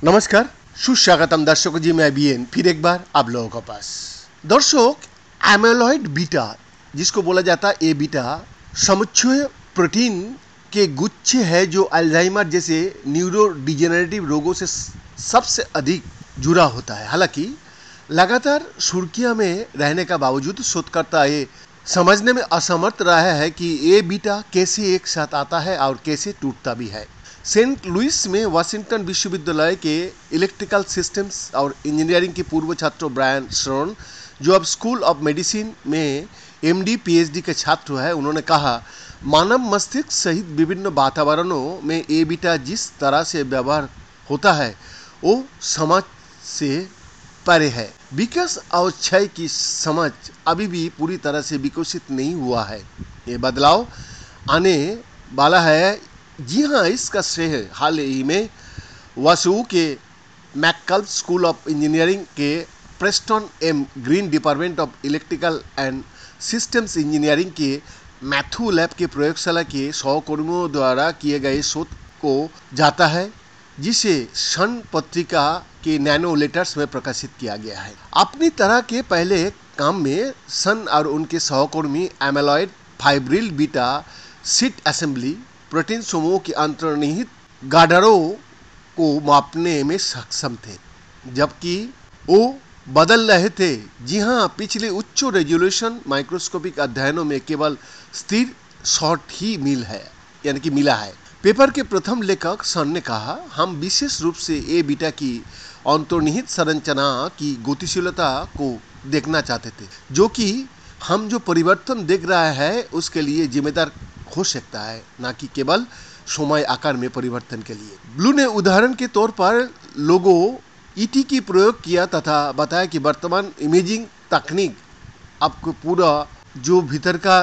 नमस्कार, सुस्वागतम दर्शकों जी। मैं बीएन फिर एक बार आप लोगों के पास। दर्शक, एमेलॉइड बीटा जिसको बोला जाता है ए बीटा समुच्चय प्रोटीन के गुच्छे है जो अल्जाइमर जैसे न्यूरो डिजेनरेटिव रोगों से सबसे अधिक जुड़ा होता है। हालांकि लगातार सुर्खियों में रहने का बावजूद शोधकर्ता ये समझने में असमर्थ रहा है कि ए बीटा कैसे एक साथ आता है और कैसे टूटता भी है। सेंट लुइस में वाशिंगटन विश्वविद्यालय के इलेक्ट्रिकल सिस्टम्स और इंजीनियरिंग के पूर्व छात्र ब्रायन श्रोन, जो अब स्कूल ऑफ मेडिसिन में एमडी पीएचडी के छात्र है, उन्होंने कहा, मानव मस्तिष्क सहित विभिन्न वातावरणों में ए बीटा जिस तरह से व्यवहार होता है वो समझ से परे है। विकास और क्षय की समझ अभी भी पूरी तरह से विकसित नहीं हुआ है। ये बदलाव आने वाला है। जी हाँ, इसका श्रेय हाल ही में वासु के मैककल स्कूल ऑफ इंजीनियरिंग के Preston M Green Department of Electrical and Systems Engineering के मैथ्यू लैब के प्रयोगशाला के सहकर्मियों द्वारा किए गए शोध को जाता है, जिसे सन पत्रिका के नैनो लेटर्स में प्रकाशित किया गया है। अपनी तरह के पहले काम में सन और उनके सहकर्मी amyloid fibril beta sheet assembly protein समूह के अंतर्निहित गाढ़ों को मापने में सक्षम थे, जबकि वो बदल रहे थे। जी हाँ, पिछले उच्च रेजोल्यूशन माइक्रोस्कोपिक अध्ययनों में केवल स्थिर शॉट ही मिला है। पेपर के प्रथम लेखक सन ने कहा, हम विशेष रूप से ए बीटा की अंतर्निहित संरचना की गतिशीलता को देखना चाहते थे, जो कि हम जो परिवर्तन देख रहा है उसके लिए जिम्मेदार हो सकता है, न कि केवल समय आकार में परिवर्तन के लिए। ब्लू ने उदाहरण के तौर पर लोगो ईटी की प्रयोग किया तथा बताया कि वर्तमान इमेजिंग तकनीक आपको पूरा जो भीतर का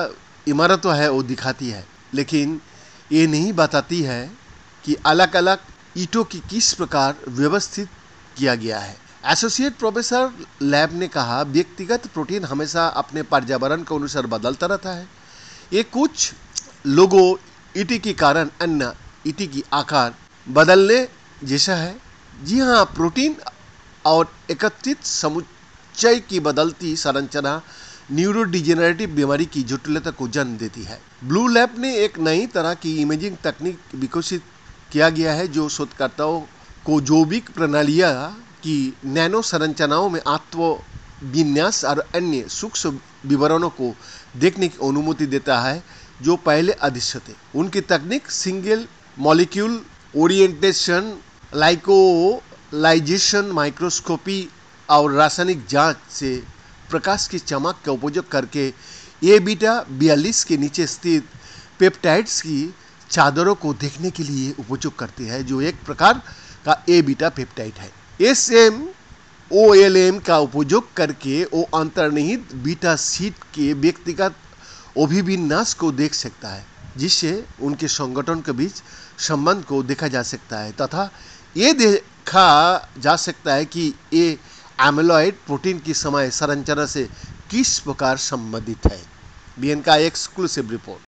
इमारत है वो दिखाती है, लेकिन ये नहीं बताती है कि अलग अलग ईंटों की किस प्रकार व्यवस्थित किया गया है। एसोसिएट प्रोफेसर लैब ने कहा, व्यक्तिगत प्रोटीन हमेशा अपने पर्यावरण के अनुसार बदलता रहता है। ये कुछ लोगों ईटी के कारण अन्य ईटी की आकार बदलने जैसा है। जी हाँ, प्रोटीन और एकत्रित समुच्चय की बदलती संरचना न्यूरोडिजेनरेटिव बीमारी की जटिलता को जन्म देती है। ब्लू लैब ने एक नई तरह की इमेजिंग तकनीक विकसित किया गया है, जो शोधकर्ताओं को जैविक प्रणालियाँ की नैनो संरचनाओं में आत्मविन्यास और अन्य सूक्ष्म विवरणों को देखने की अनुमति देता है जो पहले अदृश्य थे। उनकी तकनीक सिंगल मॉलिक्यूल ओरिएंटेशन, लाइकोलाइजेशन, माइक्रोस्कोपी और रासायनिक जांच से प्रकाश की चमक का उपयोग करके ए बीटा 42 के नीचे स्थित पेप्टाइड्स की चादरों को देखने के लिए उपयोग करती है, जो एक प्रकार का ए बीटा पेप्टाइड है। SMOLM का उपयोग करके वो अंतर्निहित बीटा सीट के व्यक्तिगत अभिविन्यास को देख सकता है, जिससे उनके संगठन के बीच संबंध को देखा जा सकता है तथा ये देखा जा सकता है कि ये एमेलॉइड प्रोटीन की समय संरचना से किस प्रकार संबंधित है। बीएन का एक्सक्लूसिव रिपोर्ट।